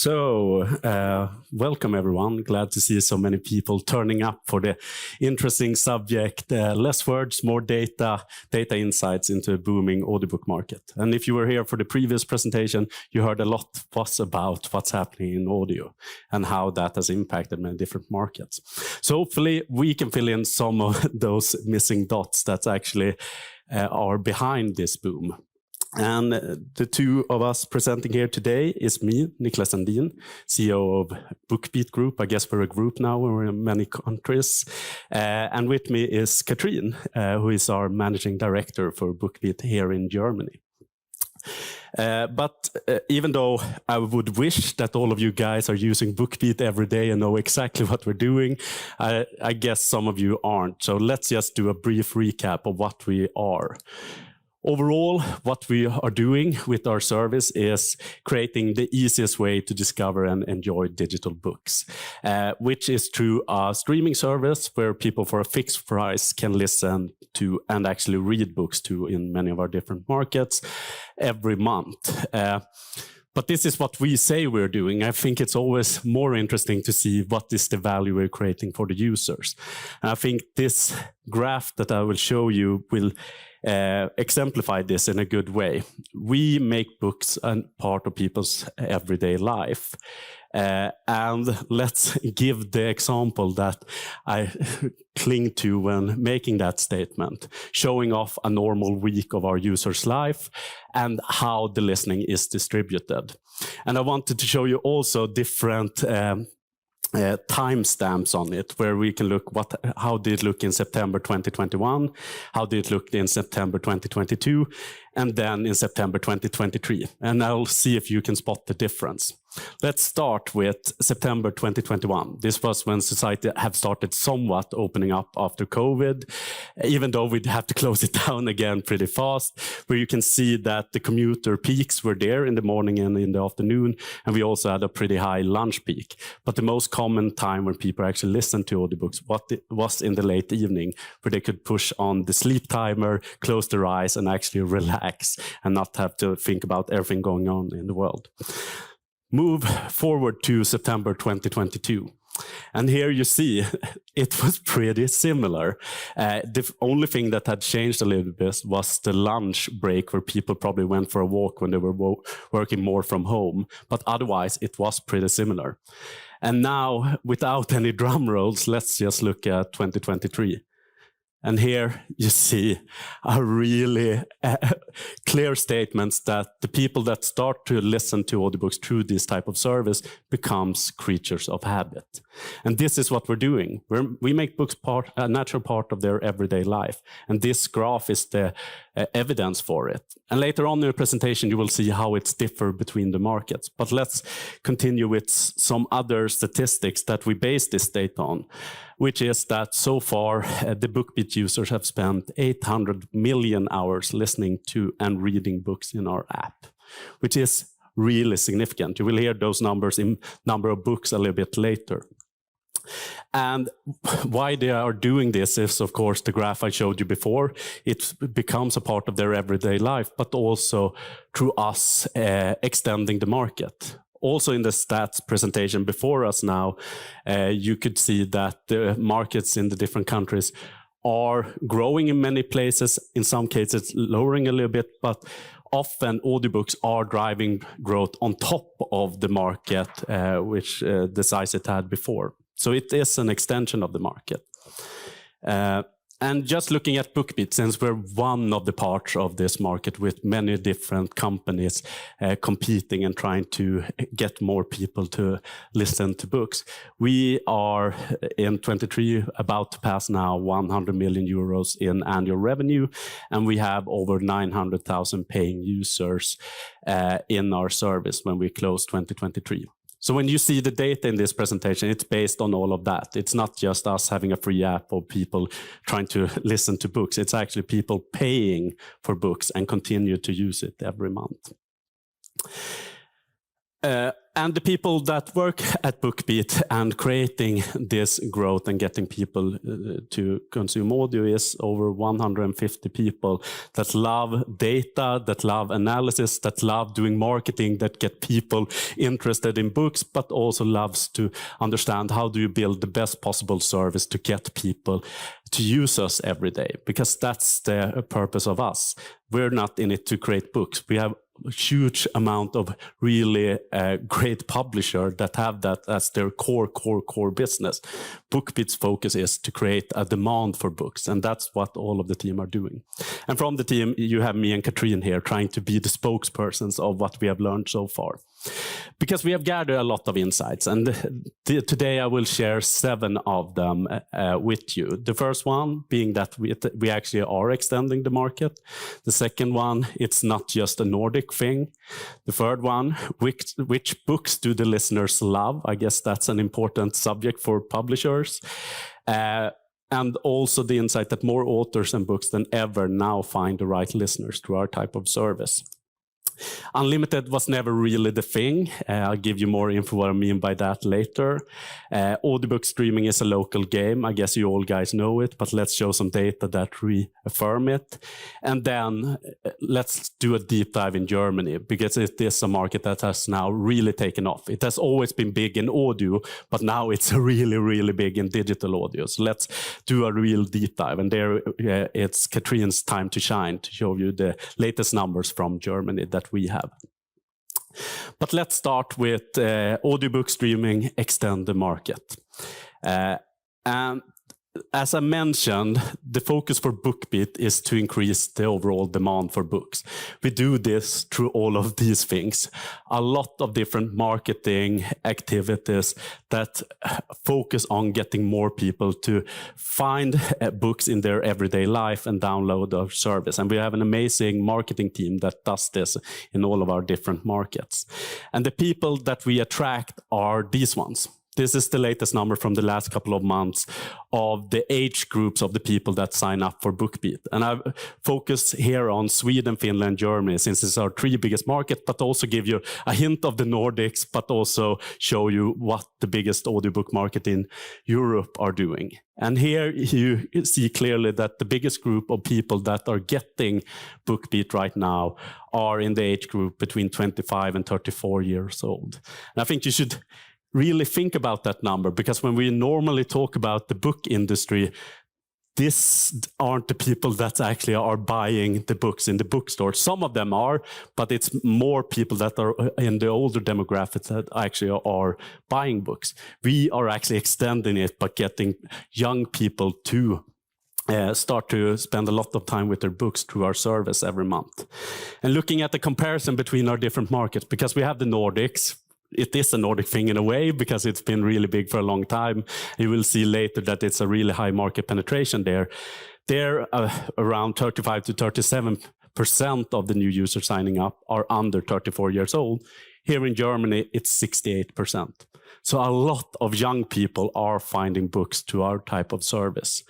Welcome everyone. Glad to see so many people turning up for the interesting subject, less words, more data insights into a booming audiobook market. And if you were here for the previous presentation, you heard a lot was about what's happening in audio and how that has impacted many different markets. So hopefully we can fill in some of those missing dots that actually are behind this boom. And the two of us presenting here today is me, Niclas Sandin, CEO of BookBeat Group. I guess we're a group now, we're in many countries. And with me is Kathrin, who is our managing director for BookBeat here in Germany. But even though I would wish that all of you guys are using BookBeat every day and know exactly what we're doing, I guess some of you aren't. So let's just do a brief recap of what we are. Overall, what we are doing with our service is creating the easiest way to discover and enjoy digital books, which is through a streaming service where people for a fixed price can listen to and actually read books to in many of our different markets every month. But this is what we say we're doing. I think it's always more interesting to see what is the value we're creating for the users. And I think this graph that I will show you will exemplify this in a good way. We make books a part of people's everyday life. And let's give the example that I cling to when making that statement, showing off a normal week of our user's life and how the listening is distributed. And I wanted to show you also different timestamps on it, where we can look how did it look in September 2021, how did it look in September 2022, and then in September 2023. And I'll see if you can spot the difference. Let's start with September 2021. This was when society had started somewhat opening up after COVID, even though we'd have to close it down again pretty fast, where you can see that the commuter peaks were there in the morning and in the afternoon, and we also had a pretty high lunch peak. But the most common time when people actually listened to audiobooks was in the late evening, where they could push on the sleep timer, close their eyes, and actually relax and not have to think about everything going on in the world. Move forward to September 2022. And here you see it was pretty similar. The only thing that had changed a little bit was the lunch break, where people probably went for a walk when they were working more from home. But otherwise, it was pretty similar. And now, without any drum rolls, let's just look at 2023. And here you see a really clear statements that the people that start to listen to audiobooks through this type of service becomes creatures of habit. And this is what we're doing. We make books a natural part of their everyday life. And this graph is the evidence for it. And later on in the presentation, you will see how it's different between the markets. But let's continue with some other statistics that we base this data on, which is that so far, the BookBeat users have spent 800 million hours listening to and reading books in our app, which is really significant. You will hear those numbers in number of books a little bit later. And why they are doing this is, of course, the graph I showed you before. It becomes a part of their everyday life, but also through us extending the market. Also in the stats presentation before us now, you could see that the markets in the different countries are growing in many places, in some cases lowering a little bit, but often audiobooks are driving growth on top of the market, which the size it had before. So it is an extension of the market. And just looking at BookBeat, since we're one of the parts of this market with many different companies competing and trying to get more people to listen to books, we are in 23 about to pass now 100 million euros in annual revenue, and we have over 900,000 paying users in our service when we close 2023. So when you see the data in this presentation, it's based on all of that. It's not just us having a free app or people trying to listen to books. It's actually people paying for books and continue to use it every month. And the people that work at BookBeat and creating this growth and getting people to consume audio is over 150 people that love data, that love analysis, that love doing marketing, that get people interested in books, but also loves to understand how do you build the best possible service to get people to use us every day, because that's the purpose of us. We're not in it to create books. We have a huge amount of really great publishers that have that as their core business. BookBeat's focus is to create a demand for books, and that's what all of the team are doing. And from the team, you have me and Kathrin here trying to be the spokespersons of what we have learned so far. Because we have gathered a lot of insights, and today I will share 7 of them with you. The first one being that we actually are extending the market. The second one, it's not just a Nordic thing. The third one, which books do the listeners love? I guess that's an important subject for publishers. And also the insight that more authors and books than ever now find the right listeners to our type of service. Unlimited was never really the thing. I'll give you more info what I mean by that later. Audiobook streaming is a local game. I guess you all guys know it, but let's show some data that reaffirm it. And then let's do a deep dive in Germany, because it is a market that has now really taken off. It has always been big in audio, but now it's really big in digital audio. So let's do a real deep dive. And there it's Kathrin's time to shine to show you the latest numbers from Germany that we have. But let's start with audiobook streaming extend the market. And as I mentioned, the focus for BookBeat is to increase the overall demand for books. We do this through all of these things. A lot of different marketing activities that focus on getting more people to find books in their everyday life and download our service. And we have an amazing marketing team that does this in all of our different markets. And the people that we attract are these ones. This is the latest number from the last couple of months of the age groups of the people that sign up for BookBeat. And I've focused here on Sweden, Finland, Germany, since it's our 3 biggest markets, but also give you a hint of the Nordics, but also show you what the biggest audiobook market in Europe are doing. And here you see clearly that the biggest group of people that are getting BookBeat right now are in the age group between 25 and 34 years old. And I think you should really think about that number, because when we normally talk about the book industry, these aren't the people that actually are buying the books in the bookstore. Some of them are, but it's more people that are in the older demographics that actually are buying books. We are actually extending it by getting young people to start to spend a lot of time with their books through our service every month. And looking at the comparison between our different markets, because we have the Nordics, it is a Nordic thing in a way, because it's been really big for a long time. You will see later that it's a really high market penetration there. They're around 35 to 37% of the new users signing up are under 34 years old. Here in Germany, it's 68%. So a lot of young people are finding books to our type of service.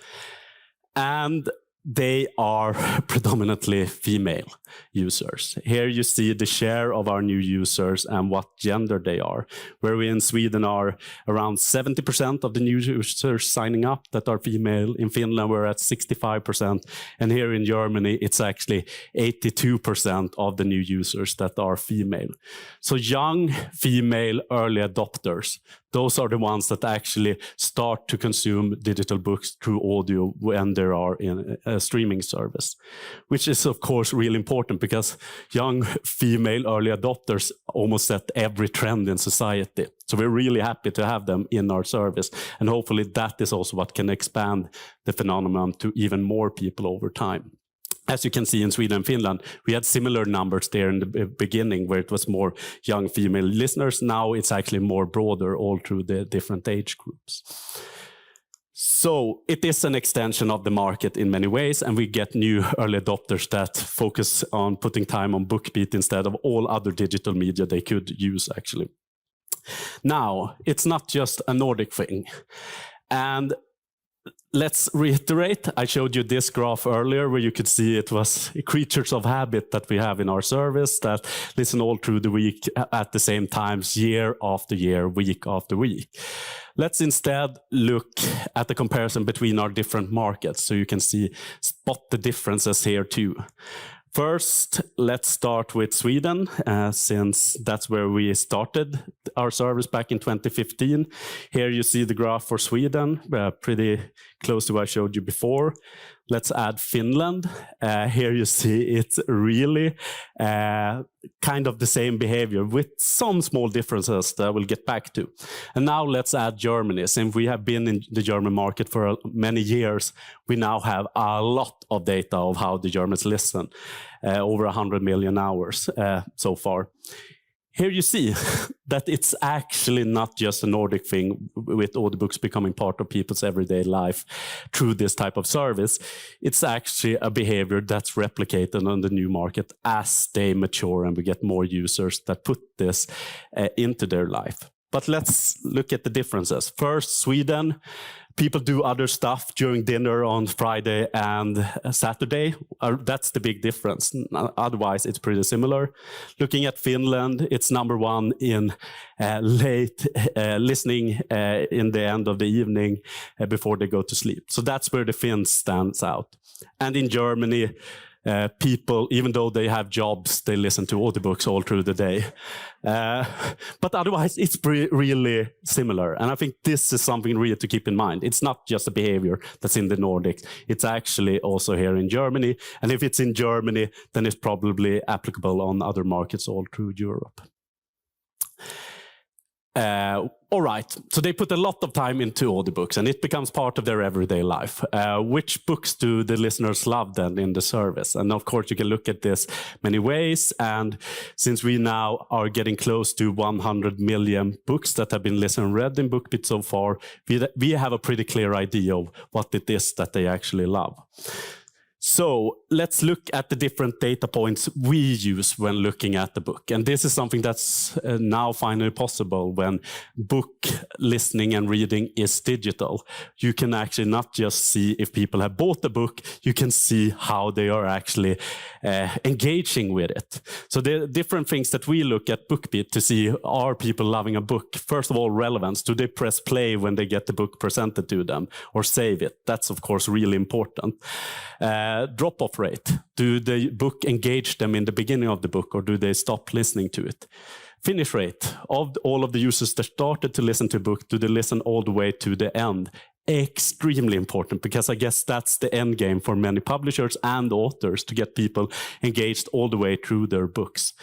And they are predominantly female users. Here you see the share of our new users and what gender they are, where we in Sweden are around 70% of the new users signing up that are female. In Finland, we're at 65%. And here in Germany, it's actually 82% of the new users that are female. So young female early adopters, those are the ones that actually start to consume digital books through audio when they are in a streaming service, which is of course really important, because young female early adopters almost set every trend in society. So we're really happy to have them in our service. And hopefully that is also what can expand the phenomenon to even more people over time. As you can see in Sweden and Finland, we had similar numbers there in the beginning where it was more young female listeners. Now it's actually more broader all through the different age groups. So it is an extension of the market in many ways, and we get new early adopters that focus on putting time on BookBeat instead of all other digital media they could use actually. Now, it's not just a Nordic thing. And let's reiterate, I showed you this graph earlier where you could see it was creatures of habit that we have in our service that listen all through the week at the same times, year after year, week after week. Let's instead look at the comparison between our different markets so you can spot the differences here too. First, let's start with Sweden, since that's where we started our service back in 2015. Here you see the graph for Sweden, pretty close to what I showed you before. Let's add Finland. Here you see it's really kind of the same behavior with some small differences that I will get back to. And now let's add Germany. Since we have been in the German market for many years, we now have a lot of data of how the Germans listen, over 100 million hours so far. Here you see that it's actually not just a Nordic thing with audiobooks becoming part of people's everyday life through this type of service. It's actually a behavior that's replicated on the new market as they mature and we get more users that put this into their life. But let's look at the differences. First, Sweden. People do other stuff during dinner on Friday and Saturday. That's the big difference. Otherwise, it's pretty similar. Looking at Finland, it's #1 in late listening in the end of the evening before they go to sleep. So that's where the Finns stands out. And in Germany, people, even though they have jobs, they listen to audiobooks all through the day. But otherwise, it's really similar. And I think this is something really to keep in mind. It's not just a behavior that's in the Nordics. It's actually also here in Germany. And if it's in Germany, then it's probably applicable on other markets all through Europe. All right, so they put a lot of time into audiobooks and it becomes part of their everyday life. Which books do the listeners love then in the service? And of course, you can look at this many ways. And since we now are getting close to 100 million books that have been listened and read in BookBeat so far, we have a pretty clear idea of what it is that they actually love. So let's look at the different data points we use when looking at the book. And this is something that's now finally possible when book listening and reading is digital. You can actually not just see if people have bought the book, you can see how they are actually engaging with it. So there are different things that we look at BookBeat to see, are people loving a book? First of all, relevance. Do they press play when they get the book presented to them or save it? That's of course really important. Drop-off rate. Do the book engage them in the beginning of the book or do they stop listening to it? Finish rate. Of all of the users that started to listen to a book, do they listen all the way to the end? Extremely important, because I guess that's the end game for many publishers and authors, to get people engaged all the way through their books.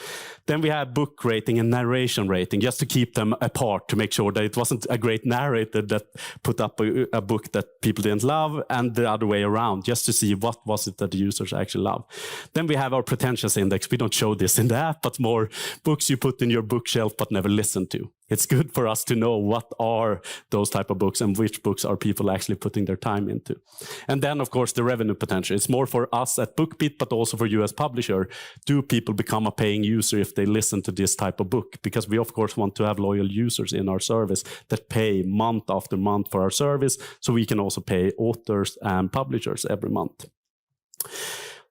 Then we have book rating and narration rating, just to keep them apart, to make sure that it wasn't a great narrator that put up a book that people didn't love, and the other way around, just to see what was it that the users actually love. Then we have our pretentious index. We don't show this in the app, but more books you put in your bookshelf but never listen to. It's good for us to know what are those type of books and which books are people actually putting their time into. And then, of course, the revenue potential. It's more for us at BookBeat, but also for you as publisher. Do people become a paying user if they listen to this type of book? Because we, of course, want to have loyal users in our service that pay month after month for our service, so we can also pay authors and publishers every month.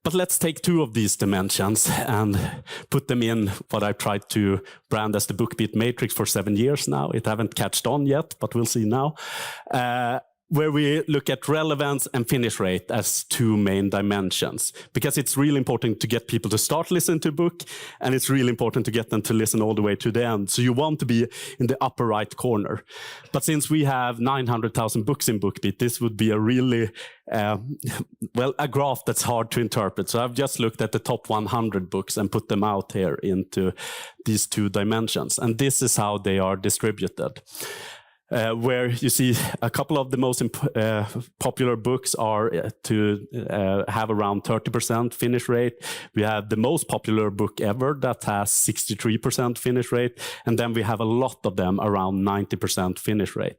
But let's take two of these dimensions and put them in what I've tried to brand as the BookBeat matrix for 7 years now. It haven't catched on yet, but we'll see now. Where we look at relevance and finish rate as two main dimensions, because it's really important to get people to start listening to a book, and it's really important to get them to listen all the way to the end. So you want to be in the upper right corner. But since we have 900,000 books in BookBeat, this would be a really, a graph that's hard to interpret. So I've just looked at the top 100 books and put them out here into these two dimensions. And this is how they are distributed. Where you see a couple of the most popular books are to have around 30% finish rate. We have the most popular book ever that has 63% finish rate. And then we have a lot of them around 90% finish rate.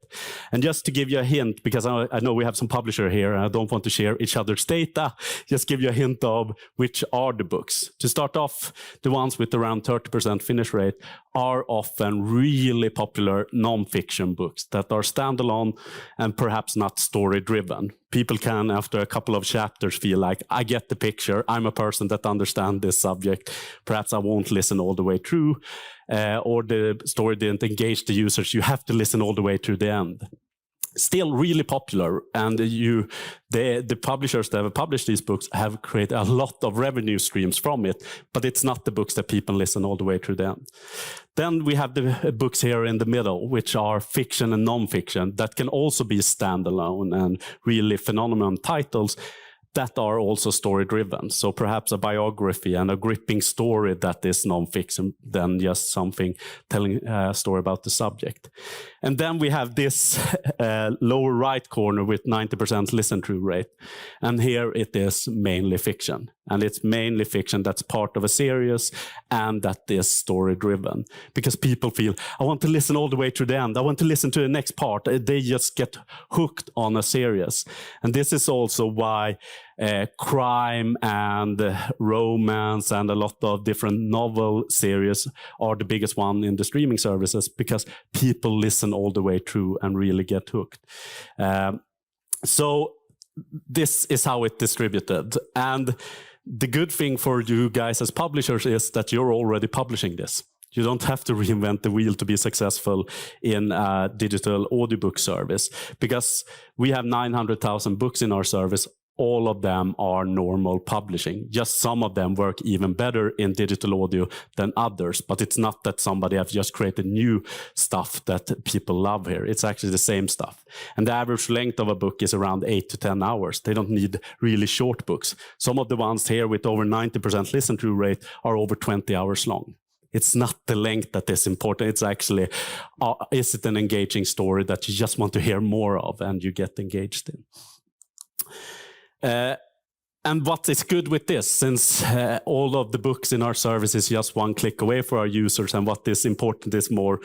And just to give you a hint, because I know we have some publisher here and I don't want to share each other's data, just give you a hint of which are the books. To start off, the ones with around 30% finish rate are often really popular non-fiction books. books that are standalone and perhaps not story-driven. People can, after a couple of chapters, feel like, I get the picture, I'm a person that understands this subject, perhaps I won't listen all the way through, or the story didn't engage the users, you have to listen all the way to the end. Still really popular, and the publishers that have published these books have created a lot of revenue streams from it, but it's not the books that people listen all the way to the end. Then we have the books here in the middle, which are fiction and non-fiction, that can also be standalone and really phenomenal titles that are also story-driven. So perhaps a biography and a gripping story that is non-fiction than just something telling a story about the subject. And then we have this lower right corner with 90% listen-through rate. And here it is mainly fiction. And it's mainly fiction that's part of a series and that is story-driven. Because people feel, I want to listen all the way to the end. I want to listen to the next part. They just get hooked on a series. And this is also why crime and romance and a lot of different novel series are the biggest one in the streaming services, because people listen all the way through and really get hooked. So this is how it's distributed. And the good thing for you guys as publishers is that you're already publishing this. You don't have to reinvent the wheel to be successful in a digital audiobook service, because we have 900,000 books in our service. All of them are normal publishing. Just some of them work even better in digital audio than others, but it's not that somebody has just created new stuff that people love here. It's actually the same stuff. And the average length of a book is around 8 to 10 hours. They don't need really short books. Some of the ones here with over 90% listen-through rate are over 20 hours long. It's not the length that is important. It's actually, is it an engaging story that you just want to hear more of and you get engaged in? And what is good with this, since all of the books in our service is just one click away for our users, and what is important is more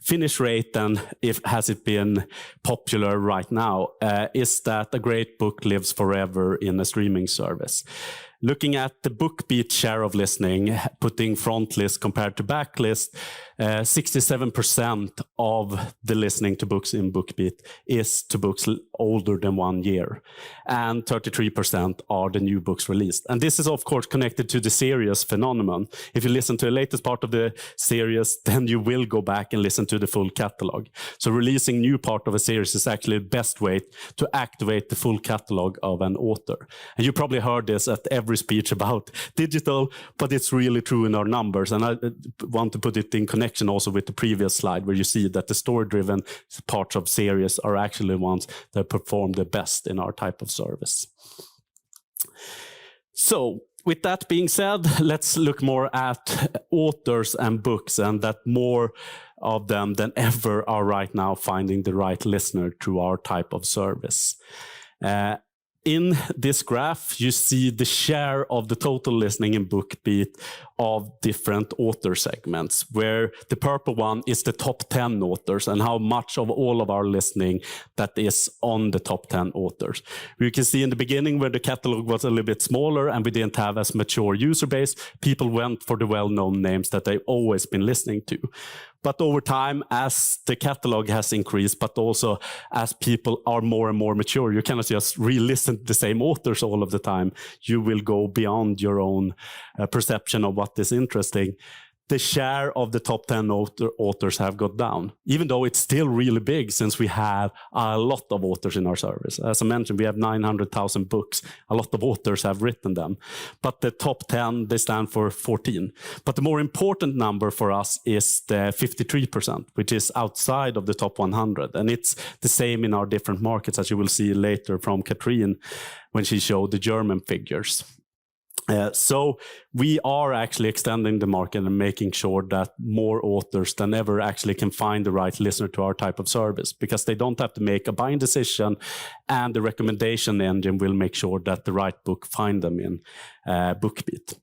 finish rate and has it been popular right now, is that a great book lives forever in a streaming service. Looking at the BookBeat share of listening, putting front list compared to back list, 67% of the listening to books in BookBeat is to books older than 1 year. And 33% are the new books released. And this is, of course, connected to the series phenomenon. If you listen to the latest part of the series, then you will go back and listen to the full catalog. So releasing new part of a series is actually the best way to activate the full catalog of an author. And you probably heard this at every speech about digital, but it's really true in our numbers. And I want to put it in connection also with the previous slide, where you see that the story-driven parts of series are actually the ones that perform the best in our type of service. So with that being said, let's look more at authors and books, and that more of them than ever are right now finding the right listener through our type of service. In this graph, you see the share of the total listening in BookBeat of different author segments, where the purple one is the top 10 authors and how much of all of our listening that is on the top 10 authors. You can see in the beginning where the catalog was a little bit smaller and we didn't have as mature user base, people went for the well-known names that they've always been listening to. But over time, as the catalog has increased, but also as people are more and more mature, you cannot just re-listen to the same authors all of the time. You will go beyond your own perception of what is interesting. The share of the top 10 authors have got down, even though it's still really big since we have a lot of authors in our service. As I mentioned, we have 900,000 books. A lot of authors have written them. But the top 10, they stand for 14. But the more important number for us is the 53%, which is outside of the top 100. And it's the same in our different markets, as you will see later from Kathrin when she showed the German figures. So we are actually extending the market and making sure that more authors than ever actually can find the right listener to our type of service, because they don't have to make a buying decision, and the recommendation engine will make sure that the right book find them in BookBeat.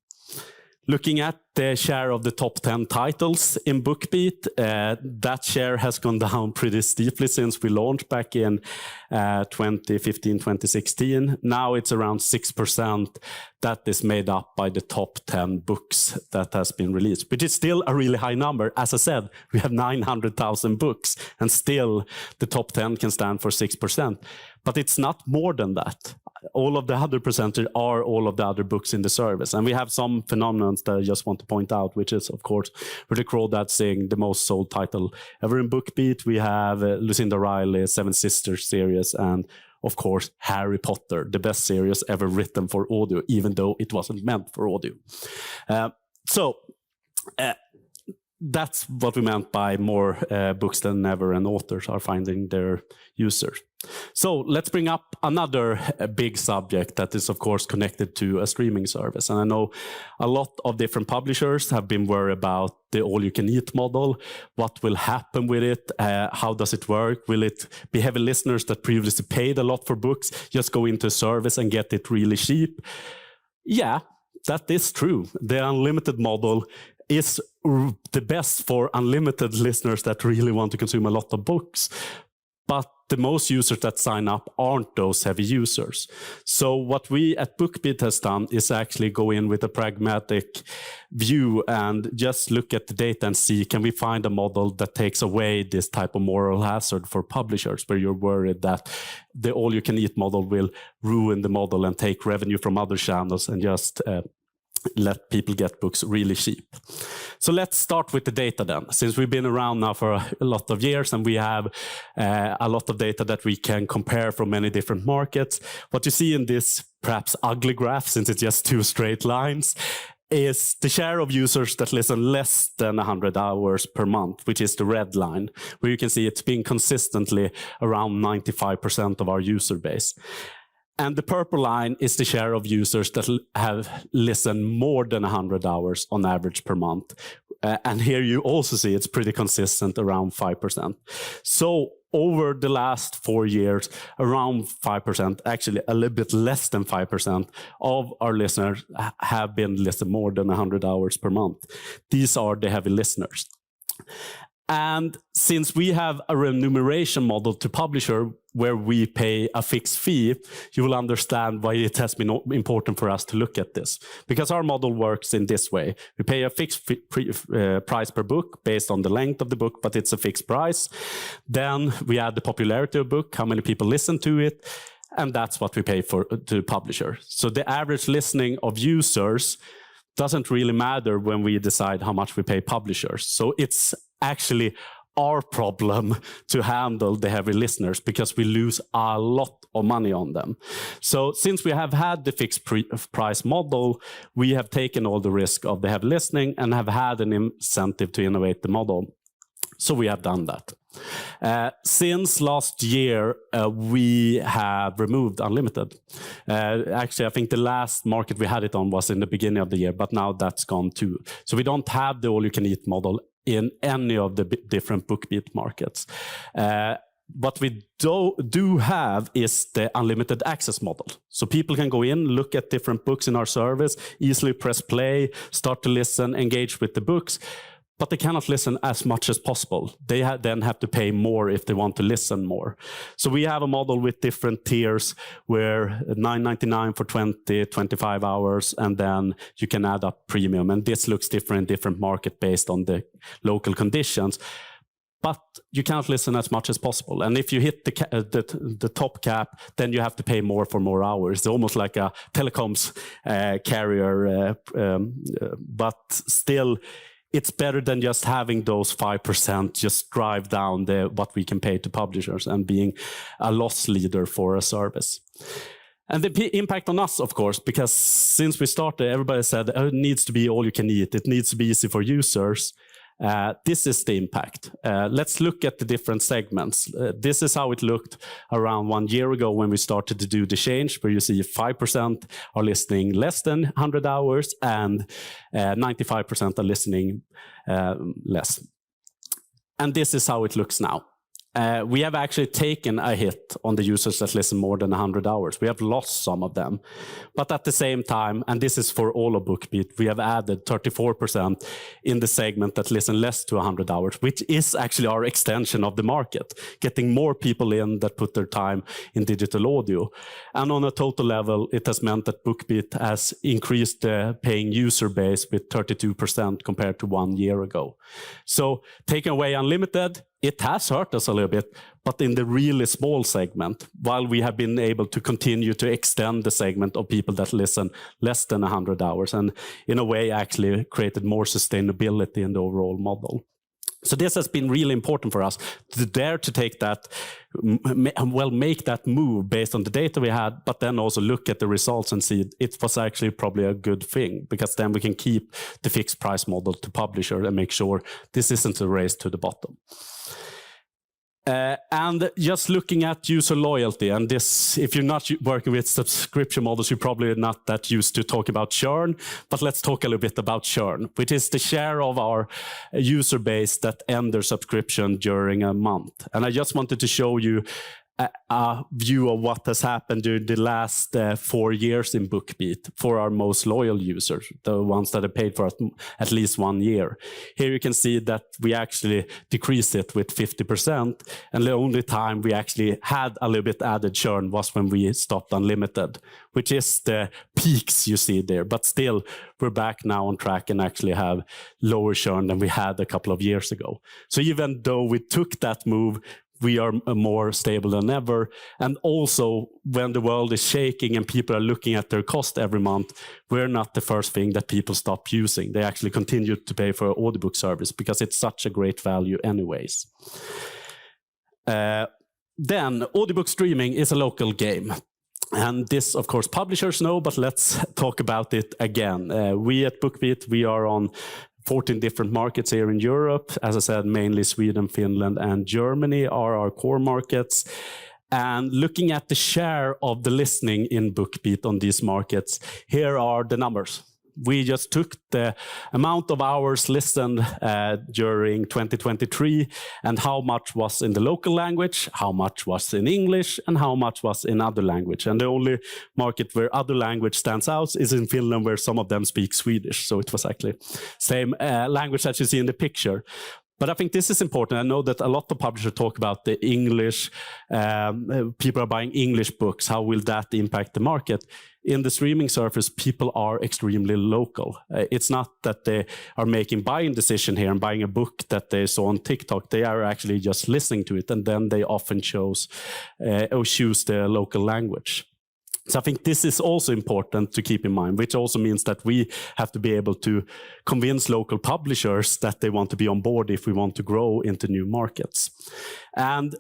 Looking at the share of the top 10 titles in BookBeat, that share has gone down pretty steeply since we launched back in 2015, 2016. Now it's around 6% that is made up by the top 10 books that has been released, which is still a really high number. As I said, we have 900,000 books, and still the top 10 can stand for 6%. But it's not more than that. All of the other percentage are all of the other books in the service. And we have some phenomena that I just want to point out, which is, of course, with the Crawdad saying the most sold title ever in BookBeat. We have Lucinda Riley's Seven Sisters series, and of course, Harry Potter, the best series ever written for audio, even though it wasn't meant for audio. That's what we meant by more books than ever, and authors are finding their users. So let's bring up another big subject that is, of course, connected to a streaming service. And I know a lot of different publishers have been worried about the all-you-can-eat model. What will happen with it? How does it work? Will it be heavy listeners that previously paid a lot for books just go into a service and get it really cheap? Yeah, that is true. The unlimited model is the best for unlimited listeners that really want to consume a lot of books. But the most users that sign up aren't those heavy users. So what we at BookBeat has done is actually go in with a pragmatic view and just look at the data and see, can we find a model that takes away this type of moral hazard for publishers, where you're worried that the all-you-can-eat model will ruin the model and take revenue from other channels and just let people get books really cheap. So let's start with the data then, since we've been around now for a lot of years and we have a lot of data that we can compare from many different markets. What you see in this perhaps ugly graph, since it's just two straight lines, is the share of users that listen less than 100 hours per month, which is the red line, where you can see it's been consistently around 95% of our user base. And the purple line is the share of users that have listened more than 100 hours on average per month. And here you also see it's pretty consistent, around 5%. So over the last 4 years, around 5%, actually a little bit less than 5% of our listeners have been listened more than 100 hours per month. These are the heavy listeners. And since we have a remuneration model to publisher where we pay a fixed fee, you will understand why it has been important for us to look at this. Because our model works in this way. We pay a fixed price per book based on the length of the book, but it's a fixed price. Then we add the popularity of the book, how many people listen to it, and that's what we pay for to publisher. So the average listening of users doesn't really matter when we decide how much we pay publishers. So it's actually our problem to handle the heavy listeners, because we lose a lot of money on them. So since we have had the fixed price model, we have taken all the risk of the heavy listening and have had an incentive to innovate the model. So we have done that. Since last year, we have removed unlimited. Actually, I think the last market we had it on was in the beginning of the year, but now that's gone too. So we don't have the all-you-can-eat model in any of the different BookBeat markets. What we do have is the unlimited access model. So people can go in, look at different books in our service, easily press play, start to listen, engage with the books, but they cannot listen as much as possible. They then have to pay more if they want to listen more. So we have a model with different tiers where $9.99 for 25 hours, and then you can add up premium. And this looks different in different market based on the local conditions. But you can't listen as much as possible. And if you hit the top cap, then you have to pay more for more hours. It's almost like a telecoms carrier, but still, it's better than just having those 5% just drive down what we can pay to publishers and being a loss leader for a service. And the impact on us, of course, because since we started, everybody said, oh, it needs to be all you can eat. It needs to be easy for users. This is the impact. Let's look at the different segments. This is how it looked around 1 year ago when we started to do the change, where you see 5% are listening less than 100 hours and 95% are listening less. And this is how it looks now. we have actually taken a hit on the users that listen more than 100 hours. We have lost some of them. But at the same time, and this is for all of BookBeat, we have added 34% in the segment that listen less to 100 hours, which is actually our extension of the market, getting more people in that put their time in digital audio. And on a total level, it has meant that BookBeat has increased the paying user base with 32% compared to 1 year ago. So taking away unlimited, it has hurt us a little bit, but in the really small segment, while we have been able to continue to extend the segment of people that listen less than 100 hours, and in a way actually created more sustainability in the overall model. So this has been really important for us to dare to take that, make that move based on the data we had, but then also look at the results and see it was actually probably a good thing, because then we can keep the fixed price model to publisher and make sure this isn't a race to the bottom. And just looking at user loyalty, and this, if you're not working with subscription models, you're probably not that used to talk about churn, but let's talk a little bit about churn, which is the share of our user base that end their subscription during a month. And I just wanted to show you a view of what has happened during the last 4 years in BookBeat for our most loyal users, the ones that have paid for at least 1 year. Here you can see that we actually decreased it with 50%, and the only time we actually had a little bit added churn was when we stopped unlimited, which is the peaks you see there. But still, we're back now on track and actually have lower churn than we had a couple of years ago. So even though we took that move, we are more stable than ever. And also, when the world is shaking and people are looking at their cost every month, we're not the first thing that people stop using. They actually continue to pay for an audiobook service because it's such a great value anyways. Then, audiobook streaming is a local game. And this, of course, publishers know, but let's talk about it again. We at BookBeat, we are on 14 different markets here in Europe. As I said, mainly Sweden, Finland, and Germany are our core markets. And looking at the share of the listening in BookBeat on these markets, here are the numbers. We just took the amount of hours listened during 2023 and how much was in the local language, how much was in English, and how much was in other language. And the only market where other language stands out is in Finland, where some of them speak Swedish. So it was actually same language that you see in the picture. But I think this is important. I know that a lot of publishers talk about the English, people are buying English books. How will that impact the market? In the streaming service, people are extremely local. It's not that they are making buying decision here and buying a book that they saw on TikTok. They are actually just listening to it, and then they often choose the local language. So I think this is also important to keep in mind, which also means that we have to be able to convince local publishers that they want to be on board if we want to grow into new markets. And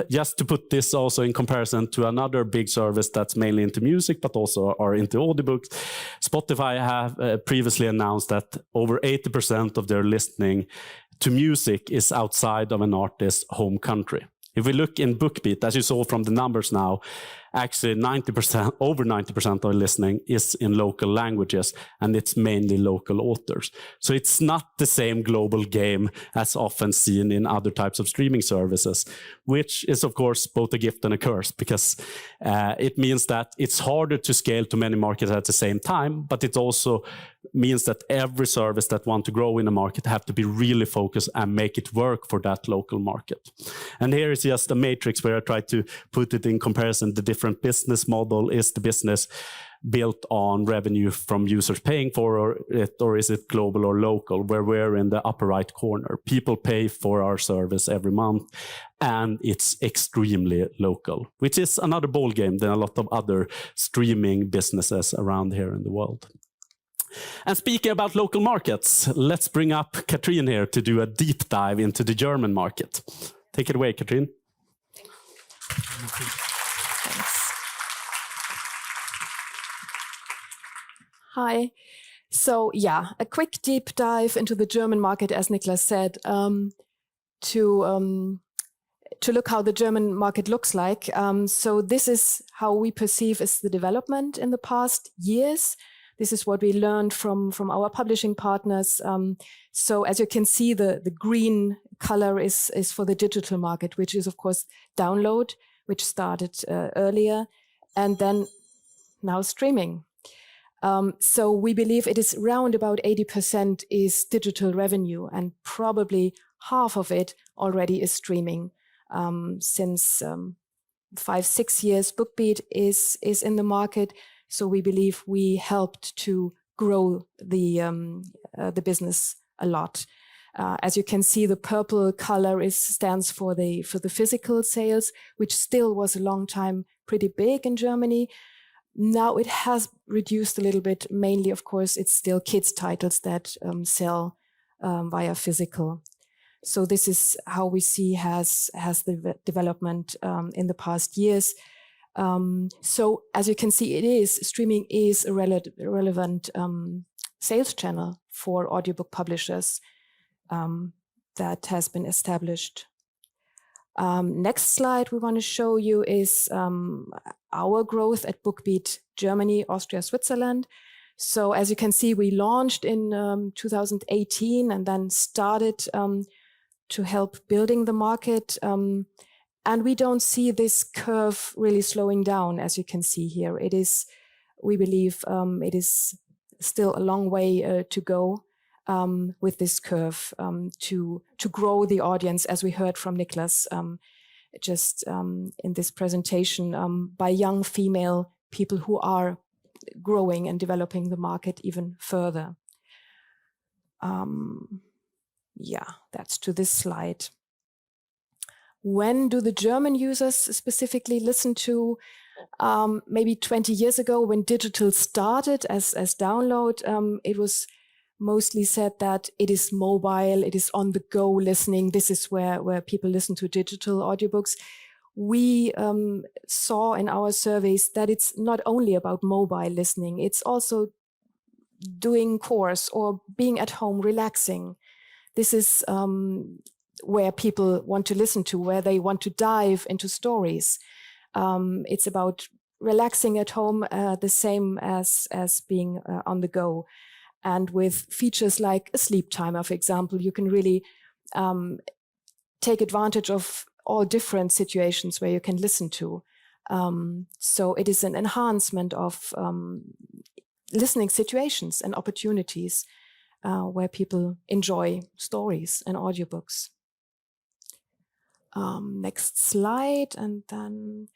just to put this also in comparison to another big service that's mainly into music, but also are into audiobooks, Spotify have previously announced that over 80% of their listening to music is outside of an artist's home country. If we look in BookBeat, as you saw from the numbers now, actually over 90% of listening is in local languages, and it's mainly local authors. So it's not the same global game as often seen in other types of streaming services, which is, of course, both a gift and a curse, because it means that it's harder to scale to many markets at the same time, but it also means that every service that wants to grow in a market have to be really focused and make it work for that local market. And here is just a matrix where I try to put it in comparison. The different business model. Is the business built on revenue from users paying for it, or is it global or local, where we're in the upper right corner? People pay for our service every month, and it's extremely local, which is another ball game than a lot of other streaming businesses around here in the world. And speaking about local markets, let's bring up Kathrin here to do a deep dive into the German market. Take it away, Kathrin. Thanks. Hi. So yeah, a quick deep dive into the German market, as Niclas said, to look how the German market looks like. So this is how we perceive is the development in the past years. This is what we learned from our publishing partners. So as you can see, the green color is for the digital market, which is of course download, which started earlier, and then now streaming. So we believe it is around about 80% is digital revenue, and probably half of it already is streaming. Since 5-6 years, BookBeat is in the market, so we believe we helped to grow the business a lot. As you can see, the purple color stands for the physical sales, which still was a long time pretty big in Germany. Now it has reduced a little bit. Mainly, of course, it's still kids' titles that sell via physical. So this is how we see has the development in the past years. So as you can see, streaming is a relevant sales channel for audiobook publishers that has been established. Next slide we want to show you is our growth at BookBeat Germany, Austria, Switzerland. So as you can see, we launched in 2018 and then started to help building the market. And we don't see this curve really slowing down, as you can see here. We believe it is still a long way to go with this curve to grow the audience, as we heard from Niclas just in this presentation, by young female people who are growing and developing the market even further. Yeah, that's to this slide. When do the German users specifically listen to? Maybe 20 years ago, when digital started as download, it was mostly said that it is mobile, it is on the go listening. This is where people listen to digital audiobooks. We saw in our surveys that it's not only about mobile listening, it's also doing chores or being at home relaxing. This is where people want to listen to, where they want to dive into stories. It's about relaxing at home, the same as being on the go. And with features like a sleep timer, for example, you can really take advantage of all different situations where you can listen to. So it is an enhancement of listening situations and opportunities where people enjoy stories and audiobooks. Next slide, and then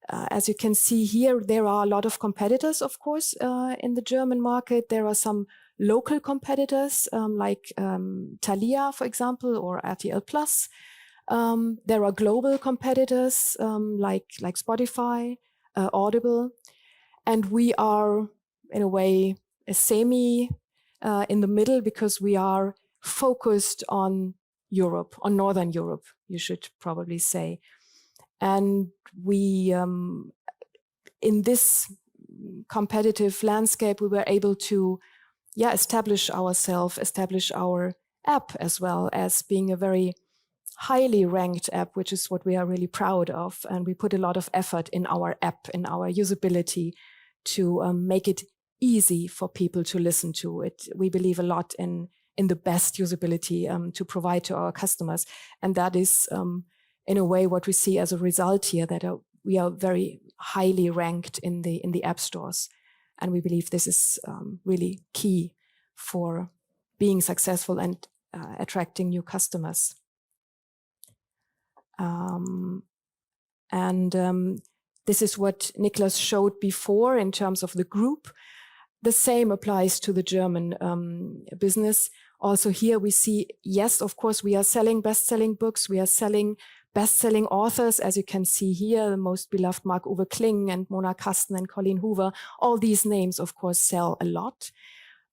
as you can see here, there are a lot of competitors, of course, in the German market. There are some local competitors like Thalia, for example, or RTL Plus. There are global competitors like Spotify, Audible, and we are in a way a semi in the middle, because we are focused on Europe, on Northern Europe, you should probably say. And we, in this competitive landscape, we were able to, establish ourselves, establish our app as well as being a very highly ranked app, which is what we are really proud of. And we put a lot of effort in our app, in our usability, to make it easy for people to listen to it. We believe a lot in the best usability to provide to our customers. And that is, in a way, what we see as a result here, that we are very highly ranked in the app stores. And we believe this is really key for being successful and attracting new customers. This is what Niclas showed before in terms of the group. The same applies to the German business. Also here we see, yes, of course, we are selling best-selling books. We are selling best-selling authors, as you can see here, the most beloved Marc-Uwe Kling and Mona Kasten and Colleen Hoover. All these names, of course, sell a lot.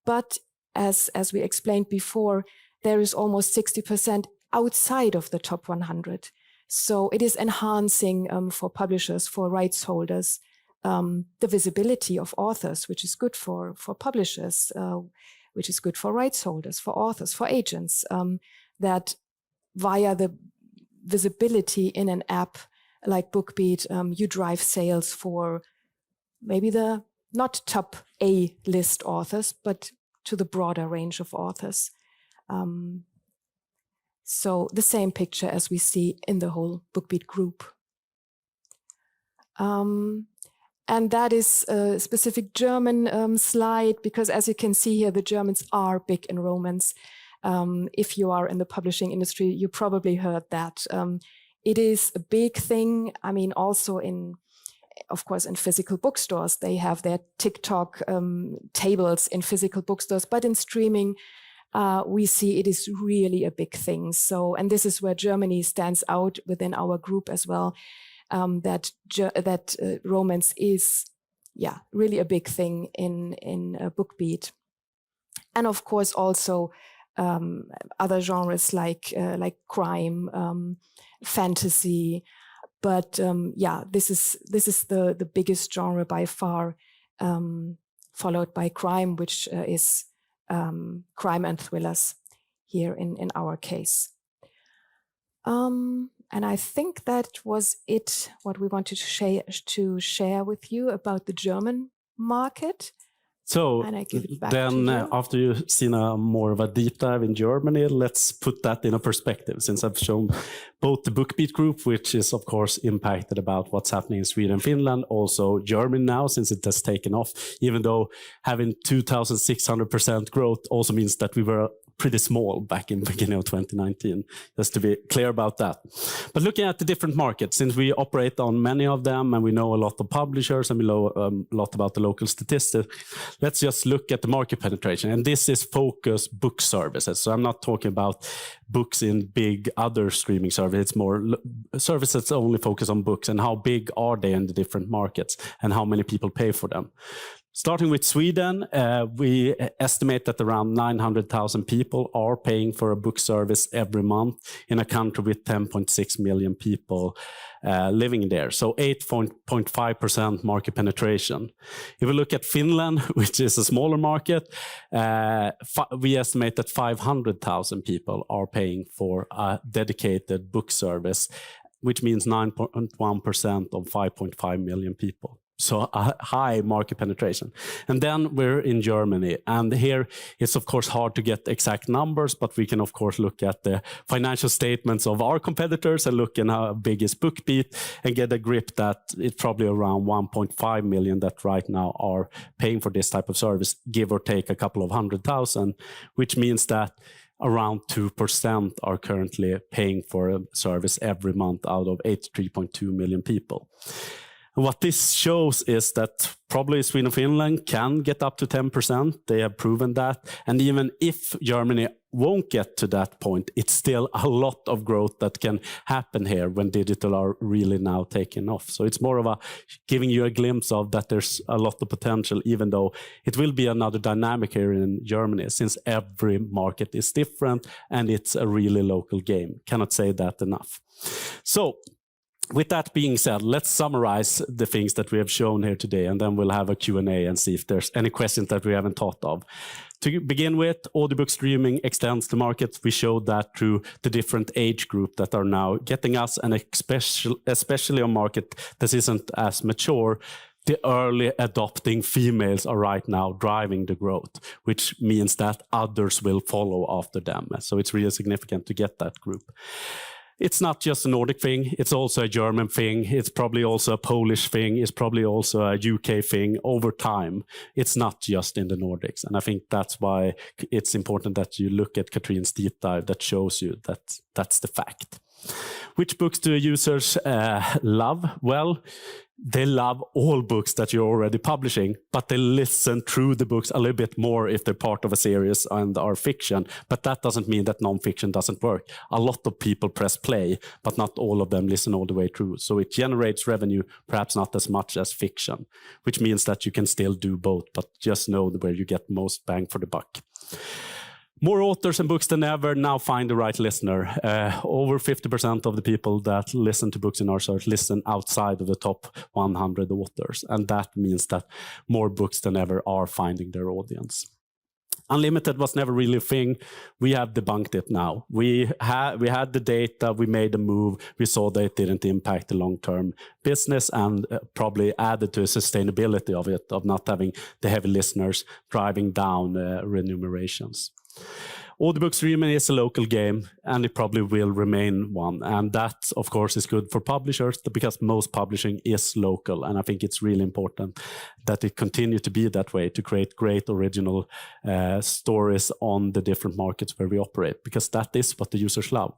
But as we explained before, there is almost 60% outside of the top 100. So it is enhancing for publishers, for rights holders, the visibility of authors, which is good for publishers, which is good for rights holders, for authors, for agents, that via the visibility in an app like BookBeat, you drive sales for maybe the not top A list authors, but to the broader range of authors. So the same picture as we see in the whole BookBeat group. And that is a specific German slide, because as you can see here, the Germans are big in romance. If you are in the publishing industry, you probably heard that. It is a big thing. I mean, also of course, in physical bookstores, they have their TikTok tables in physical bookstores, but in streaming, we see it is really a big thing. So, and this is where Germany stands out within our group as well. That romance is, really a big thing in BookBeat, and of course also other genres like crime, fantasy. But this is the biggest genre by far, followed by crime, which is crime and thrillers here in our case. And I think that was it, what we wanted to share with you about the German market. So and I give it back then to you. After you've seen more of a deep dive in Germany, let's put that in a perspective, since I've shown both the BookBeat group, which is of course impacted about what's happening in Sweden and Finland, also Germany now, since it has taken off, even though having 2,600% growth also means that we were pretty small back in the beginning of 2019, just to be clear about that. But looking at the different markets, since we operate on many of them and we know a lot of publishers and we know a lot about the local statistics, let's just look at the market penetration. And this is focused book services. So I'm not talking about books in big other streaming services. It's more services that only focus on books, and how big are they in the different markets and how many people pay for them. Starting with Sweden, we estimate that around 900,000 people are paying for a book service every month in a country with 10.6 million people living there. So 8.5% market penetration. If we look at Finland, which is a smaller market, we estimate that 500,000 people are paying for a dedicated book service, which means 9.1% of 5.5 million people. So a high market penetration. And then we're in Germany. And here it's of course hard to get exact numbers, but we can of course look at the financial statements of our competitors and look at how big is BookBeat and get a grip that it's probably around 1.5 million that right now are paying for this type of service, give or take a couple of 100,000, which means that around 2% are currently paying for a service every month out of 83.2 million people. And what this shows is that probably Sweden and Finland can get up to 10%. They have proven that. And even if Germany won't get to that point, it's still a lot of growth that can happen here when digital are really now taking off. So it's more of a giving you a glimpse of that there's a lot of potential, even though it will be another dynamic here in Germany, since every market is different and it's a really local game. Cannot say that enough. So, with that being said, let's summarize the things that we have shown here today, and then we'll have a Q&A and see if there's any questions that we haven't thought of. To begin with, audiobook streaming extends the market. We showed that through the different age group that are now getting us, and especially a market that isn't as mature. The early adopting females are right now driving the growth, which means that others will follow after them. So it's really significant to get that group. It's not just a Nordic thing, it's also a German thing, it's probably also a Polish thing, it's probably also a UK thing over time. It's not just in the Nordics. And I think that's why it's important that you look at Kathrin's deep dive that shows you that that's the fact. Which books do users love? Well, they love all books that you're already publishing, but they listen through the books a little bit more if they're part of a series and are fiction. But that doesn't mean that non-fiction doesn't work. A lot of people press play, but not all of them listen all the way through. So it generates revenue, perhaps not as much as fiction, which means that you can still do both, but just know where you get most bang for the buck. More authors and books than ever now find the right listener. Over 50% of the people that listen to books in our search listen outside of the top 100 authors. And that means that more books than ever are finding their audience. Unlimited was never really a thing. We have debunked it now. We had the data, we made a move, we saw that it didn't impact the long-term business and probably added to the sustainability of it, of not having the heavy listeners driving down remunerations. audiobook streaming is a local game, and it probably will remain one. And that, of course, is good for publishers because most publishing is local. And I think it's really important that it continue to be that way, to create great original stories on the different markets where we operate, because that is what the users love.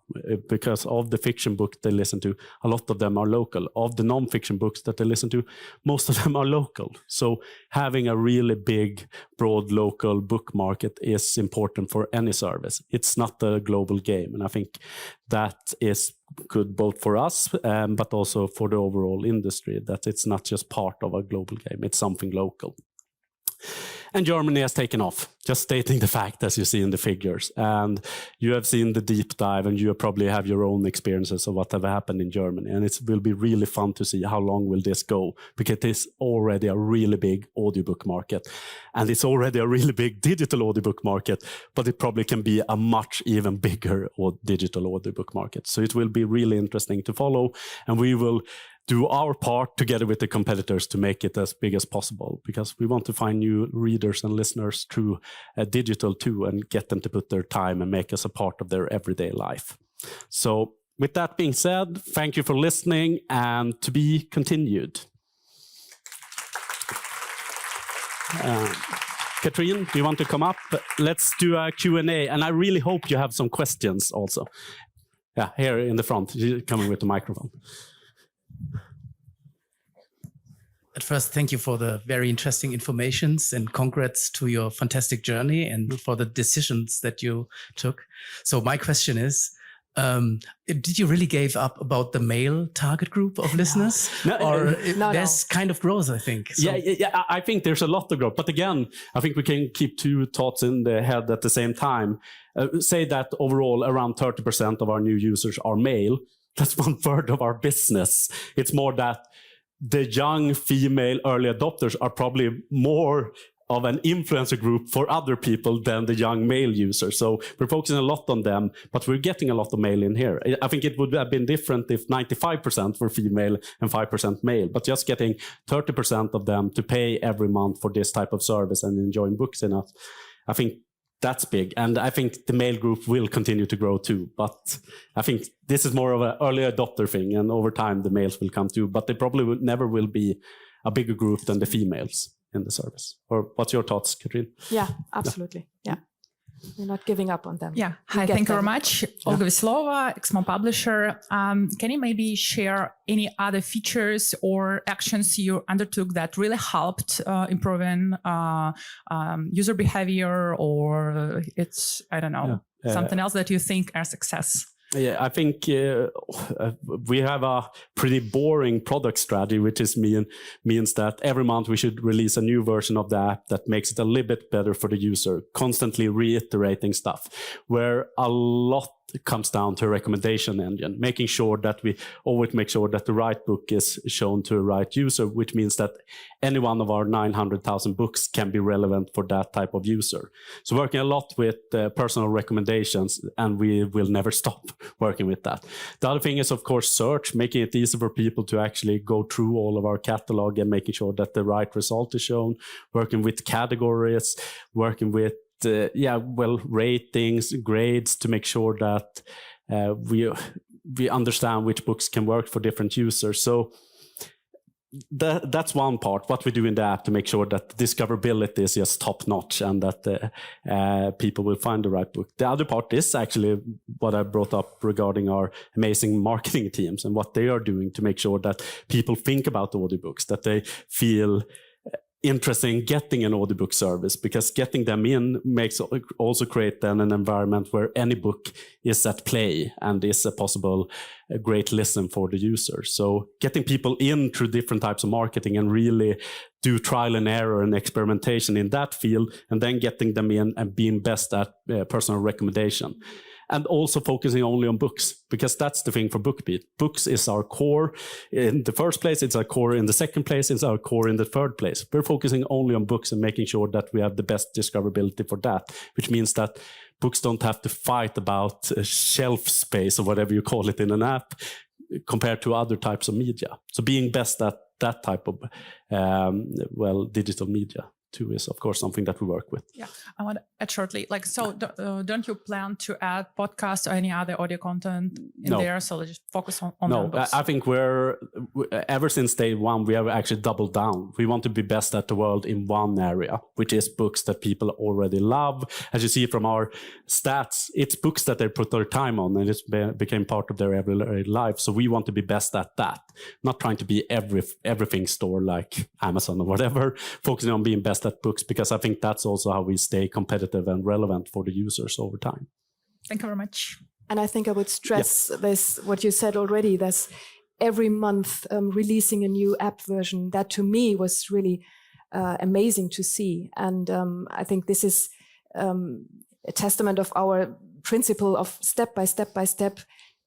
Because of the fiction book they listen to, a lot of them are local. Of the non-fiction books that they listen to, most of them are local. So having a really big, broad local book market is important for any service. It's not a global game. And I think that is good both for us, but also for the overall industry, that it's not just part of a global game, it's something local. And Germany has taken off, just stating the fact as you see in the figures. And you have seen the deep dive, and you probably have your own experiences of what have happened in Germany. And it will be really fun to see how long will this go, because it is already a really big audiobook market. And it's already a really big digital audiobook market, but it probably can be a much even bigger digital audiobook market. So it will be really interesting to follow, and we will do our part together with the competitors to make it as big as possible, because we want to find new readers and listeners through digital too, and get them to put their time and make us a part of their everyday life. So with that being said, thank you for listening, and to be continued. Kathrin, do you want to come up? Let's do a Q&A, and I really hope you have some questions also. Yeah, here in the front, you're coming with the microphone. At first, thank you for the very interesting informations, and congrats to your fantastic journey and for the decisions that you took. So my question is, did you really give up about the male target group of listeners? No, there's kind of growth, I think. So. Yeah, I think there's a lot of growth. But again, I think we can keep two thoughts in the head at the same time. Say that overall around 30% of our new users are male. That's 1/3 of our business. It's more that the young female early adopters are probably more of an influencer group for other people than the young male users. So we're focusing a lot on them, but we're getting a lot of male in here. I think it would have been different if 95% were female and 5% male, but just getting 30% of them to pay every month for this type of service and enjoying books enough, I think that's big. And I think the male group will continue to grow too. But I think this is more of an early adopter thing, and over time the males will come too. But they probably never will be a bigger group than the females in the service. Or what's your thoughts, Kathrin? Yeah, absolutely. Yeah. We're not giving up on them. Yeah. Hi, thank you very much. Olga Veslova, Exmo publisher. Can you maybe share any other features or actions you undertook that really helped improving user behavior, or it's, I don't know, something else that you think are success? Yeah, I think we have a pretty boring product strategy, which is means that every month we should release a new version of the app that makes it a little bit better for the user, constantly reiterating stuff, where a lot comes down to a recommendation engine, making sure that we always make sure that the right book is shown to a right user, which means that any one of our 900,000 books can be relevant for that type of user. So working a lot with personal recommendations, and we will never stop working with that. The other thing is, of course, search, making it easy for people to actually go through all of our catalog and making sure that the right result is shown, working with categories, working with ratings, grades, to make sure that we understand which books can work for different users. So that's one part, what we do in the app to make sure that discoverability is just top notch, and that people will find the right book. The other part is actually what I brought up regarding our amazing marketing teams and what they are doing to make sure that people think about audiobooks, that they feel interesting in getting an audiobook service, because getting them in makes also create then an environment where any book is at play and is a possible great listen for the user. So getting people in through different types of marketing and really do trial and error and experimentation in that field, and then getting them in and being best at personal recommendation. And also focusing only on books, because that's the thing for BookBeat. Books is our core in the first place, it's our core in the second place, it's our core in the third place. We're focusing only on books and making sure that we have the best discoverability for that, which means that books don't have to fight about shelf space or whatever you call it in an app compared to other types of media. So being best at that type of, digital media. too is of course something that we work with. Yeah, I want to add shortly. Like, so don't you plan to add podcasts or any other audio content in there? So just focus on no, books. I think ever since day one, we have actually doubled down. We want to be best at the world in one area, which is books that people already love. As you see from our stats, it's books that they put their time on, and it's became part of their everyday life. So we want to be best at that, not trying to be everything store like Amazon or whatever, focusing on being best at books, because I think that's also how we stay competitive and relevant for the users over time. Thank you very much. And I think I would stress this, what you said already, that's every month releasing a new app version. That to me was really amazing to see. And I think this is a testament of our principle of step by step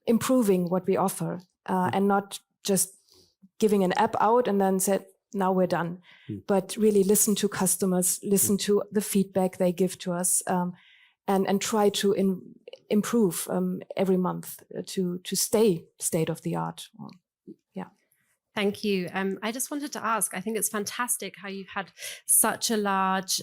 improving what we offer, and not just giving an app out and then said, now we're done, but really listen to customers, listen to the feedback they give to us, and try to improve every month to stay state of the art. Thank you. I just wanted to ask, I think it's fantastic how you've had such a large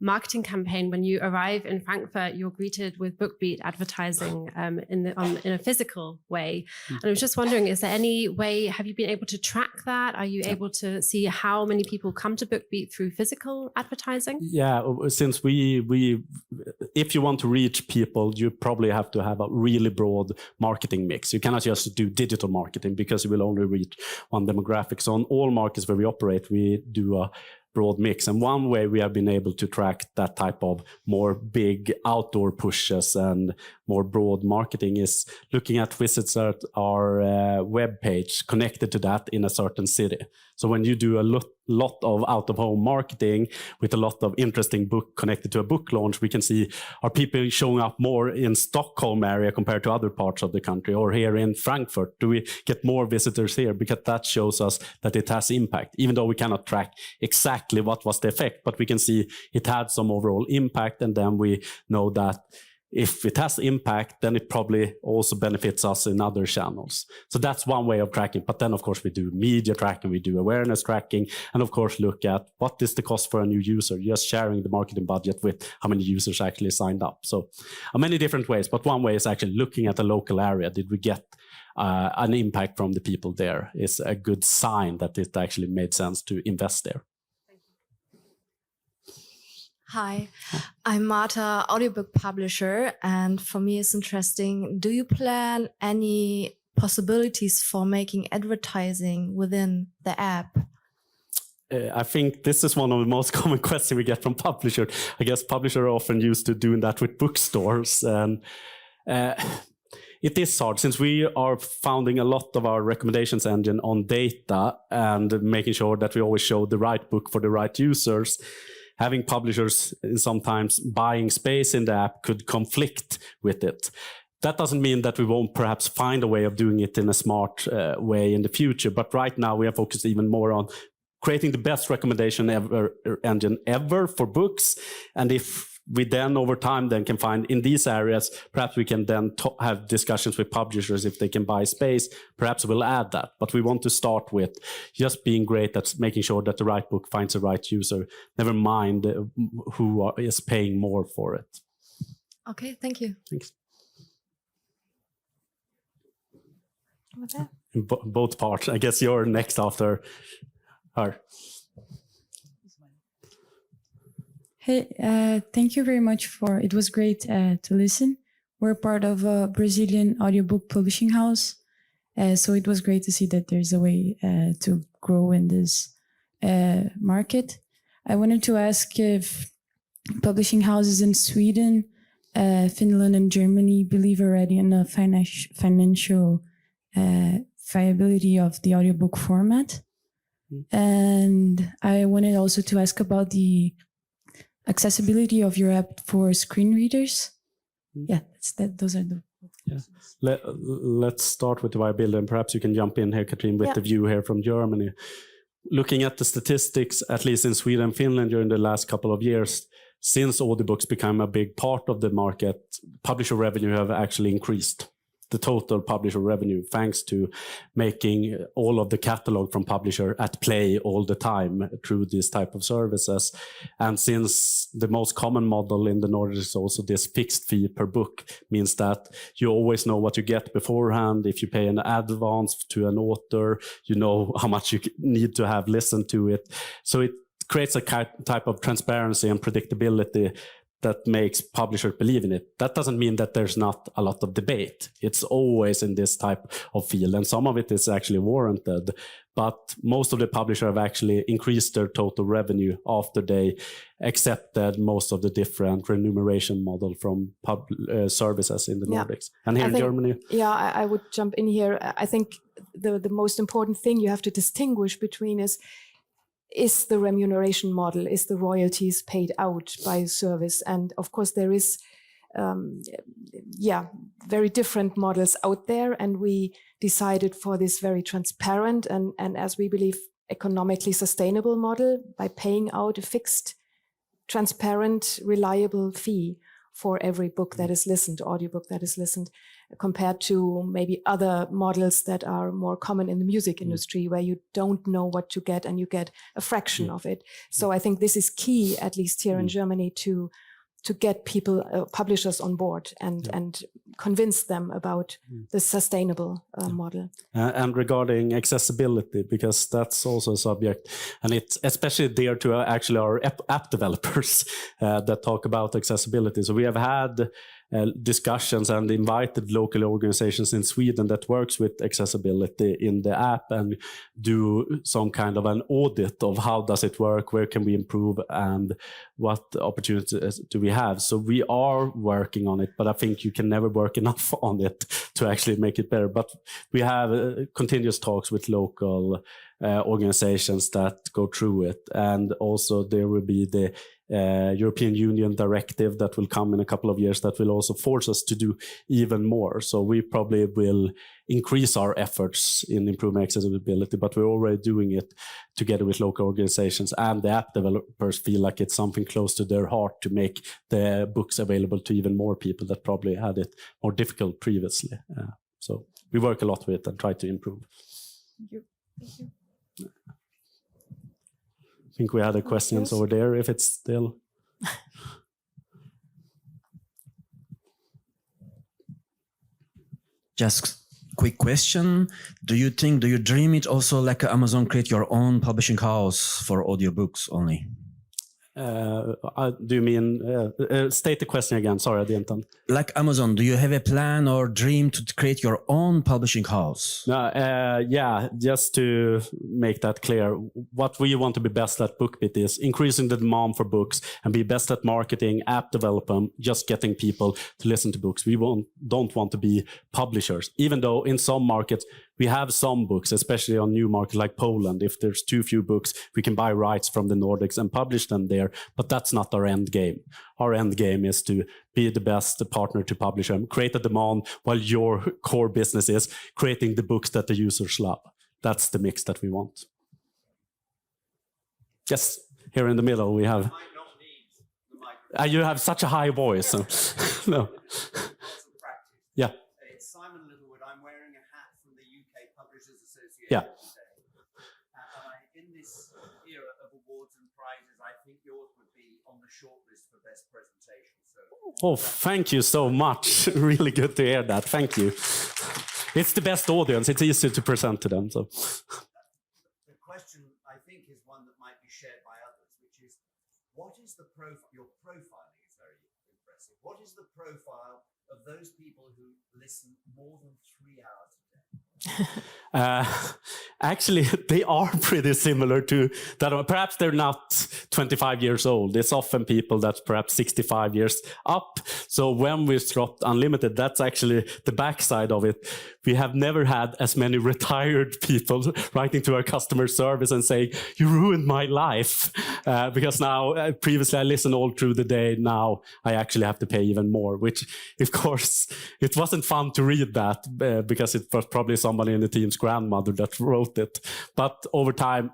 marketing campaign. When you arrive in Frankfurt, you're greeted with BookBeat advertising in a physical way. And I was just wondering, is there any way, have you been able to track that? Are you able to see how many people come to BookBeat through physical advertising? Yeah, since if you want to reach people, you probably have to have a really broad marketing mix. You cannot just do digital marketing because you will only reach one demographic. So on all markets where we operate, we do a broad mix. And one way we have been able to track that type of more big outdoor pushes and more broad marketing is looking at visits at our web page connected to that in a certain city. So when you do a lot of out-of-home marketing with a lot of interesting book connected to a book launch, we can see, are people showing up more in Stockholm area compared to other parts of the country, or here in Frankfurt? Do we get more visitors here? Because that shows us that it has impact, even though we cannot track exactly what was the effect, but we can see it had some overall impact. And then we know that if it has impact, then it probably also benefits us in other channels. So that's one way of tracking. But then, of course, we do media tracking, we do awareness tracking, and of course, look at what is the cost for a new user, just sharing the marketing budget with how many users actually signed up. So many different ways, but one way is actually looking at the local area. Did we get an impact from the people there? Is a good sign that it actually made sense to invest there. Hi, I'm Marta, audiobook publisher, and for me it's interesting. Do you plan any possibilities for making advertising within the app? I think this is one of the most common questions we get from publishers. I guess publishers are often used to doing that with bookstores, and it is hard since we are founding a lot of our recommendations engine on data and making sure that we always show the right book for the right users. Having publishers sometimes buying space in the app could conflict with it. That doesn't mean that we won't perhaps find a way of doing it in a smart way in the future. But right now we are focused even more on creating the best recommendation engine ever for books. And if we then over time then can find in these areas, perhaps we can then have discussions with publishers if they can buy space, perhaps we'll add that. But we want to start with just being great at making sure that the right book finds the right user, never mind who is paying more for it. Okay, thank you. Thanks. Okay. Both parts. I guess you're next after her. Hey, thank you very much it was great to listen. We're part of a Brazilian audiobook publishing house. So it was great to see that there's a way to grow in this market. I wanted to ask if publishing houses in Sweden, Finland and Germany believe already in the financial viability of the audiobook format. And I wanted also to ask about the accessibility of your app for screen readers. Yeah, those are the questions. Let's start with the viability, and perhaps you can jump in here, Kathrin, with the view here from Germany. Looking at the statistics, at least in Sweden and Finland during the last couple of years, since audiobooks became a big part of the market, publisher revenue have actually increased. the total publisher revenue, thanks to making all of the catalog from publisher at play all the time through this type of services. And since the most common model in the Nordics is also this fixed fee per book, means that you always know what you get beforehand. If you pay an advance to an author, you know how much you need to have listened to it. So it creates a type of transparency and predictability that makes publishers believe in it. That doesn't mean that there's not a lot of debate. It's always in this type of field, and some of it is actually warranted. But most of the publishers have actually increased their total revenue after they accepted most of the different remuneration model from services in the Nordics. And here in Germany. Yeah, I would jump in here. I think the most important thing you have to distinguish between is the remuneration model, is the royalties paid out by a service. And of course there is, very different models out there. And we decided for this very transparent and as we believe, economically sustainable model by paying out a fixed, transparent, reliable fee for every book that is listened, audiobook that is listened, compared to maybe other models that are more common in the music industry, where you don't know what to get and you get a fraction of it. So I think this is key, at least here in Germany, to get people, publishers on board and convince them about the sustainable model. And regarding accessibility, because that's also a subject, and it's especially dear to actually our app developers that talk about accessibility. So we have had discussions and invited local organizations in Sweden that works with accessibility in the app and do some kind of an audit of how does it work, where can we improve, and what opportunities do we have. So we are working on it, but I think you can never work enough on it to actually make it better. But we have continuous talks with local organizations that go through it. And also there will be the European Union directive that will come in a couple of years that will also force us to do even more. So we probably will increase our efforts in improving accessibility, but we're already doing it together with local organizations, and the app developers feel like it's something close to their heart to make the books available to even more people that probably had it more difficult previously. So we work a lot with it and try to improve. Thank you. Thank you. I think we had a questions over there, if it's still. Just quick question. Do you dream it also like Amazon create your own publishing house for audiobooks only? Do you mean, state the question again, sorry, I didn't. Like Amazon, do you have a plan or dream to create your own publishing house? Yeah, just to make that clear, what we want to be best at BookBeat is increasing the demand for books and be best at marketing, app development, just getting people to listen to books. We don't want to be publishers, even though in some markets, we have some books, especially on new markets like Poland. If there's too few books, we can buy rights from the Nordics and publish them there, but that's not our end game. Our end game is to be the best partner to publish them, create a demand while your core business is creating the books that the users love. That's the mix that we want. Yes, here in the middle we have... you have such a high voice. So. No. Yeah. Yeah. In this era of awards and prizes, I think yours would be on the shortlist for best presentation. So. Oh, thank you so much. Really good to hear that. Thank you. It's the best audience. It's easy to present to them. So. The question, I think, is one that might be shared by others, which is, what is the profile? Your profiling is very impressive. What is the profile of those people who listen more than 3 hours a day? Actually, they are pretty similar to that. Perhaps they're not 25 years old. It's often people that's perhaps 65 years up. So when we dropped Unlimited, that's actually the backside of it. We have never had as many retired people writing to our customer service and saying, you ruined my life. Because now, previously I listened all through the day. Now I actually have to pay even more, which of course, it wasn't fun to read that because it was probably somebody in the team grandmother that wrote it. But over time,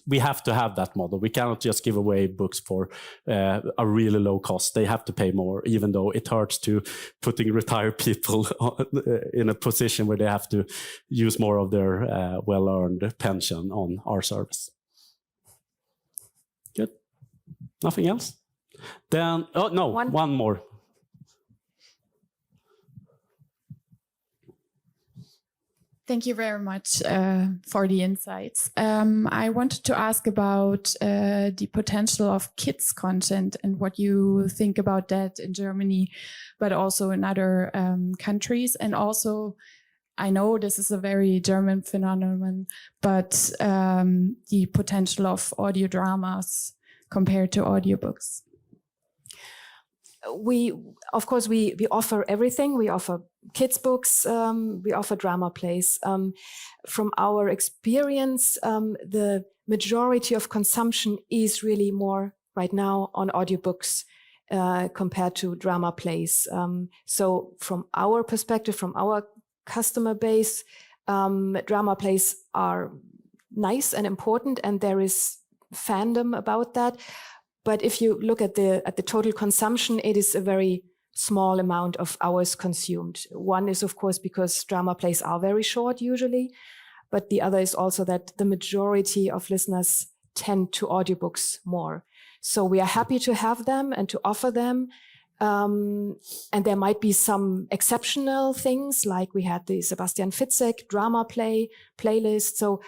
we have to have that model. We cannot just give away books for a really low cost. They have to pay more, even though it hurts to putting retired people in a position where they have to use more of their well-earned pension on our service. Good. Nothing else? Then, oh no, one more. Thank you very much for the insights. I wanted to ask about the potential of kids content and what you think about that in Germany, but also in other countries. And also, I know this is a very German phenomenon, but the potential of audio dramas compared to audiobooks. Of course, we offer everything. We offer kids books, we offer drama plays. From our experience, the majority of consumption is really more right now on audiobooks compared to drama plays. So from our perspective, from our customer base, drama plays are nice and important, and there is fandom about that. But if you look at the total consumption, it is a very small amount of hours consumed. One is, of course, because drama plays are very short usually, but the other is also that the majority of listeners tend to audiobooks more. So we are happy to have them and to offer them. And there might be some exceptional things, like we had the Sebastian Fitzek drama playlist. So,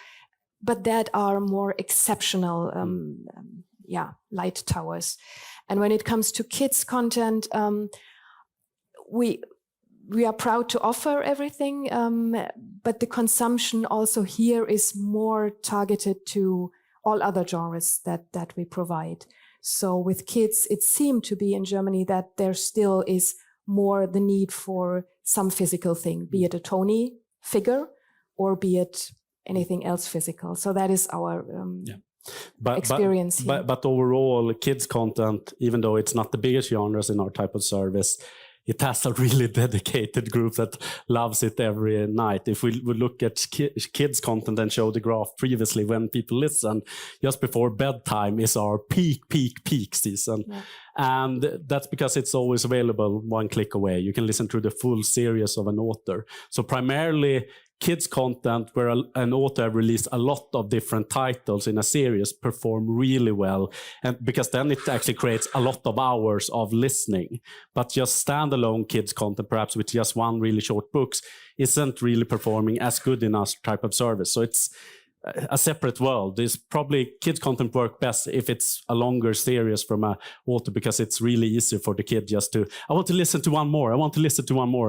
but that are more exceptional, light towers. And when it comes to kids content, we are proud to offer everything, but the consumption also here is more targeted to all other genres that we provide. So with kids, it seemed to be in Germany that there still is more the need for some physical thing, be it a Tony figure or be it anything else physical. So that is our experience here. But overall, kids content, even though it's not the biggest genres in our type of service, it has a really dedicated group that loves it every night. If we would look at kids content and show the graph previously, when people listen, just before bedtime is our peak season. Yeah. And that's because it's always available one click away. You can listen to the full series of an author. So primarily kids content where an author released a lot of different titles in a series perform really well, and because then it actually creates a lot of hours of listening. But just standalone kids content, perhaps with just one really short books, isn't really performing as good in our type of service. So it's a separate world. There's probably kids content work best if it's a longer series from a author, because it's really easy for the kid just to, I want to listen to one more,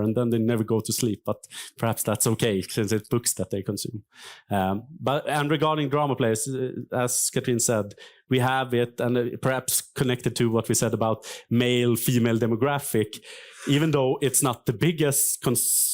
and then they never go to sleep. But perhaps that's okay, since it's books that they consume. And regarding drama plays, as Kathrin said, we have it, and perhaps connected to what we said about male-female demographic, even though it's not the biggest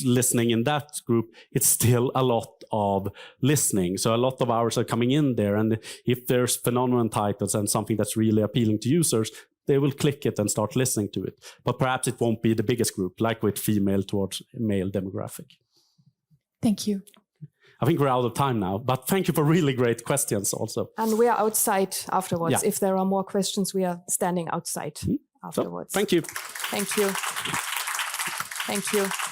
listening in that group, it's still a lot of listening. So a lot of hours are coming in there. And if there's phenomenon titles and something that's really appealing to users, they will click it and start listening to it. But perhaps it won't be the biggest group, like with female towards male demographic. Thank you. I think we're out of time now, but thank you for really great questions also. And we are outside afterwards. Yeah. If there are more questions, we are standing outside afterwards. So, thank you. Thank you. Thank you.